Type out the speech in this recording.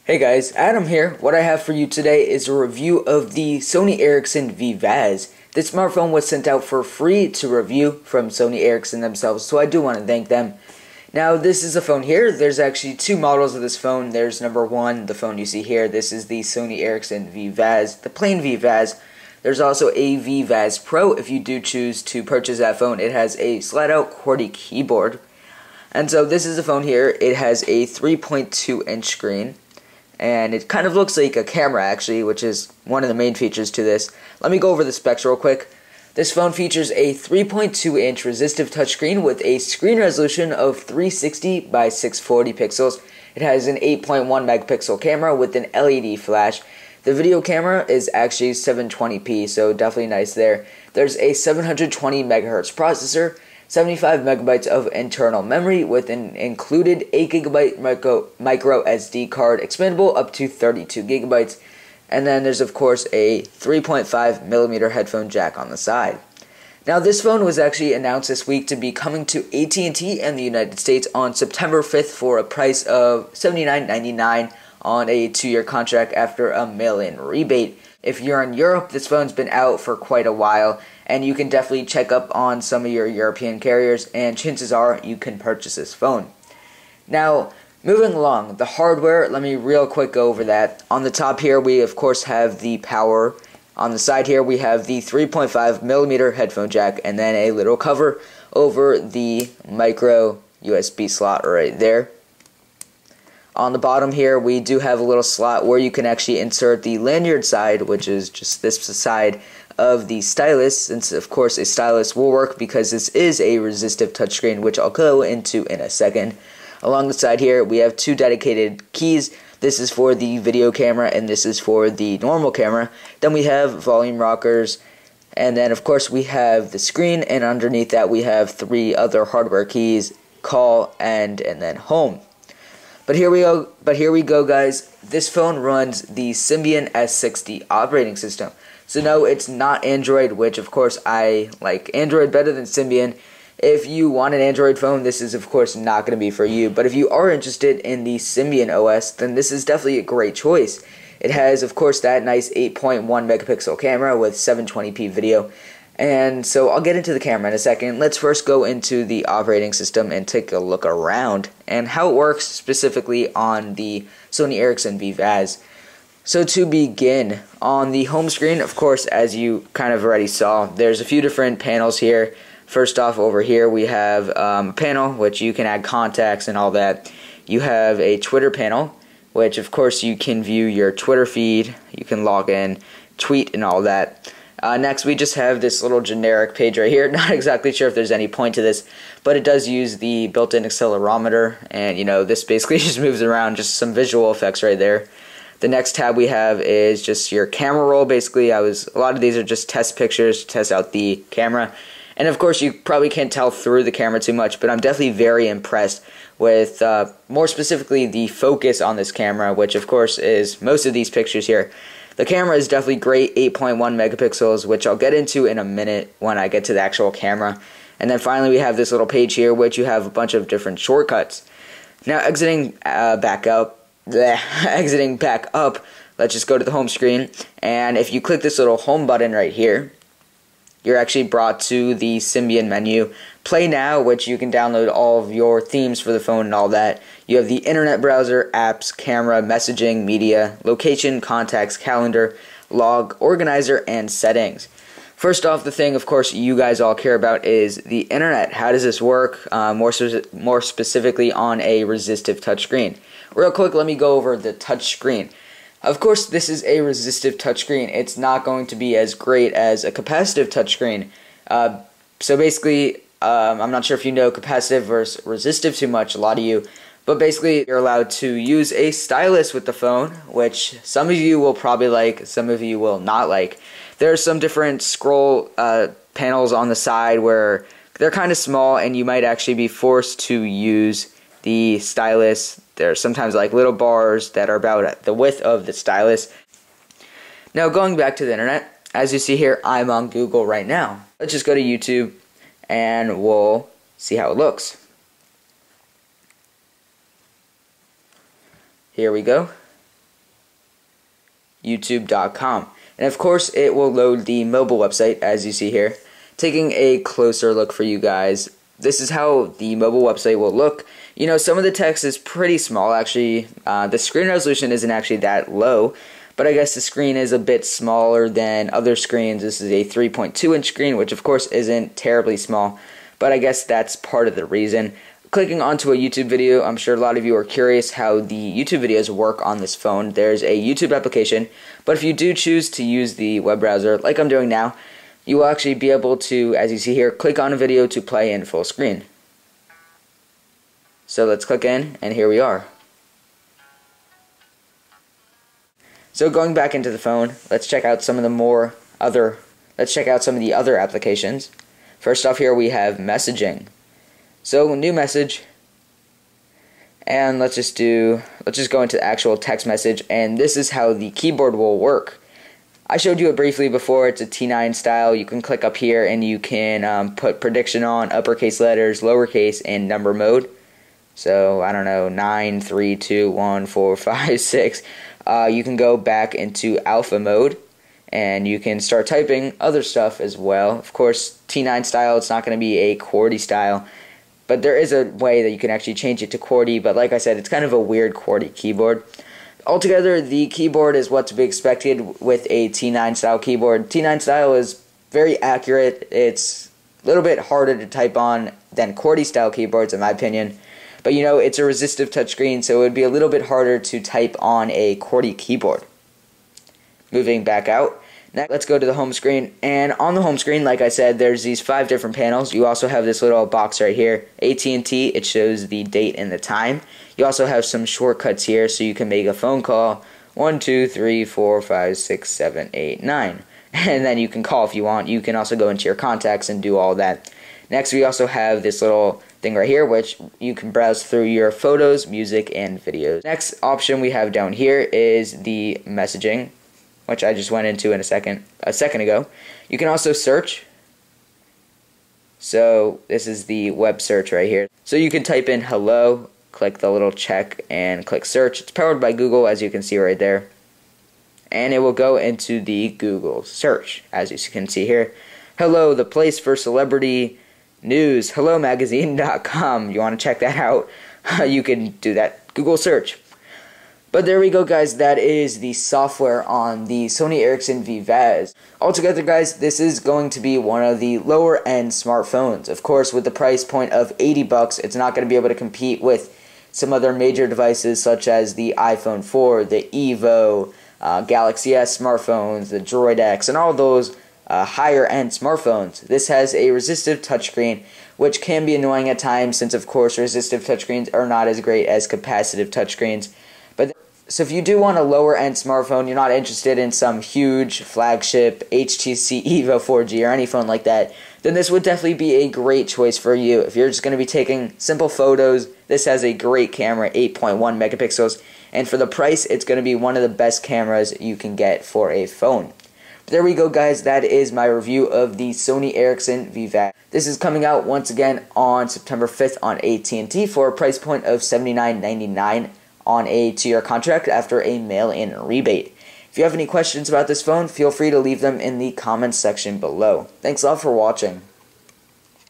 Hey guys, Adam here. What I have for you today is a review of the Sony Ericsson Vivaz. This smartphone was sent out for free to review from Sony Ericsson themselves, so I do want to thank them. Now, this is a phone here. There's actually two models of this phone. There's number one, the phone you see here. This is the Sony Ericsson Vivaz, the plain Vivaz. There's also a Vivaz Pro if you do choose to purchase that phone. It has a slide-out QWERTY keyboard. And so this is the phone here. It has a 3.2-inch screen. And it kind of looks like a camera actually, which is one of the main features to this. Let me go over the specs real quick. This phone features a 3.2-inch resistive touchscreen with a screen resolution of 360 by 640 pixels. It has an 8.1 megapixel camera with an LED flash. The video camera is actually 720p, so definitely nice there. There's a 720 megahertz processor, 75 megabytes of internal memory with an included 8 gigabyte micro SD card, expandable up to 32 gigabytes, and then there's of course a 3.5 millimeter headphone jack on the side. Now this phone was actually announced this week to be coming to AT&T in the United States on September 5th for a price of $79.99 on a 2-year contract after a mail-in rebate. If you're in Europe, this phone's been out for quite a while, and you can definitely check up on some of your European carriers, and chances are you can purchase this phone. Now, moving along, the hardware, let me real quick go over that. On the top here, we of course have the power. On the side here, we have the 3.5 millimeter headphone jack, and then a little cover over the micro USB slot right there. On the bottom here, we do have a little slot where you can actually insert the lanyard side, which is just this side of the stylus, since of course a stylus will work because this is a resistive touchscreen, which I'll go into in a second. Along the side here, we have two dedicated keys. This is for the video camera and this is for the normal camera. Then we have volume rockers, and then of course we have the screen, and underneath that we have 3 other hardware keys: call, end, and then home. But here we go, guys. This phone runs the Symbian S60 operating system. So no, it's not Android, which of course I like Android better than Symbian. If you want an Android phone, this is of course not going to be for you. But if you are interested in the Symbian OS, then this is definitely a great choice. It has of course that nice 8.1 megapixel camera with 720p video. And so I'll get into the camera in a second. Let's first go into the operating system and take a look around and how it works specifically on the Sony Ericsson Vivaz. So to begin, on the home screen, of course, as you kind of already saw, there's a few different panels here. First off, over here we have a panel which you can add contacts and all that. You have a Twitter panel, which of course you can view your Twitter feed, you can log in, tweet, and all that. Next, we just have this little generic page right here. Not exactly sure if there's any point to this, but it does use the built-in accelerometer, and this basically just moves around, just some visual effects right there. The next tab we have is just your camera roll. Basically, a lot of these are just test pictures to test out the camera, and of course, you probably can't tell through the camera too much, but I'm definitely very impressed with, more specifically, the focus on this camera, which of course is most of these pictures here. The camera is definitely great, 8.1 megapixels, which I'll get into in a minute when I get to the actual camera. And then finally we have this little page here, which you have a bunch of different shortcuts. Now exiting back up, let's just go to the home screen. And if you click this little home button right here, you're actually brought to the Symbian menu. Play Now, which you can download all of your themes for the phone and all that. You have the internet browser, apps, camera, messaging, media, location, contacts, calendar, log, organizer, and settings. First off, the thing, of course, you guys all care about is the internet. How does this work? More specifically on a resistive touchscreen. Real quick, let me go over the touchscreen. Of course, this is a resistive touchscreen. It's not going to be as great as a capacitive touchscreen. So basically, I'm not sure if you know capacitive versus resistive too much, a lot of you. But basically, you're allowed to use a stylus with the phone, which some of you will probably like, some of you will not like. There are some different scroll panels on the side where they're kind of small, and you might actually be forced to use the stylus. There's sometimes like little bars that are about the width of the stylus. Now going back to the internet, as you see here, I'm on Google right now. Let's just go to YouTube and we'll see how it looks. Here we go. youtube.com. And of course, it will load the mobile website, as you see here. Taking a closer look for you guys, this is how the mobile website will look. You know, some of the text is pretty small, actually. The screen resolution isn't actually that low, but I guess the screen is a bit smaller than other screens. This is a 3.2-inch screen, which of course isn't terribly small, but I guess that's part of the reason. Clicking onto a YouTube video, I'm sure a lot of you are curious how the YouTube videos work on this phone. There's a YouTube application, but if you do choose to use the web browser, like I'm doing now, you will actually be able to, as you see here, click on a video to play in full screen. So let's click in, and here we are. So going back into the phone, let's check out some of the other applications. First off here we have messaging. So new message, and let's just go into the actual text message, and this is how the keyboard will work. I showed you it briefly before. It's a T9 style. You can click up here and you can put prediction on, uppercase letters, lowercase, and number mode. So I don't know, 9, 3, 2, 1, 4, 5, 6. You can go back into alpha mode, and you can start typing other stuff as well. Of course, T9 style, it's not going to be a QWERTY style, but there is a way that you can actually change it to QWERTY, but like I said, it's kind of a weird QWERTY keyboard. Altogether, the keyboard is what to be expected with a T9 style keyboard. T9 style is very accurate. It's a little bit harder to type on than QWERTY style keyboards in my opinion. But you know, it's a resistive touchscreen, so it would be a little bit harder to type on a QWERTY keyboard. Moving back out. Now let's go to the home screen, and on the home screen, like I said, there's these 5 different panels. You also have this little box right here, AT&T. It shows the date and the time. You also have some shortcuts here, so you can make a phone call, 1, 2, 3, 4, 5, 6, 7, 8, 9. And then you can call if you want. You can also go into your contacts and do all that. Next, we also have this little thing right here, which you can browse through your photos, music, and videos. Next option we have down here is the messaging, which I just went into a second ago. You can also search. So this is the web search right here. So you can type in hello, click the little check, and click search. It's powered by Google, as you can see right there. And it will go into the Google search, as you can see here. Hello, the place for celebrity news, hellomagazine.com. You want to check that out? You can do that. Google search. But there we go, guys. That is the software on the Sony Ericsson Vivaz. Altogether, guys, this is going to be one of the lower-end smartphones. Of course, with the price point of $80, it's not going to be able to compete with some other major devices such as the iPhone 4, the Evo, Galaxy S smartphones, the Droid X, and all those higher-end smartphones. This has a resistive touchscreen, which can be annoying at times since, of course, resistive touchscreens are not as great as capacitive touchscreens. So if you do want a lower-end smartphone, you're not interested in some huge flagship HTC Evo 4G or any phone like that, then this would definitely be a great choice for you. If you're just going to be taking simple photos, this has a great camera, 8.1 megapixels, and for the price, it's going to be one of the best cameras you can get for a phone. There we go, guys. That is my review of the Sony Ericsson Vivaz. This is coming out once again on September 5th on AT&T for a price point of $79.99 on a 2-year contract after a mail-in rebate. If you have any questions about this phone, feel free to leave them in the comments section below. Thanks a lot for watching.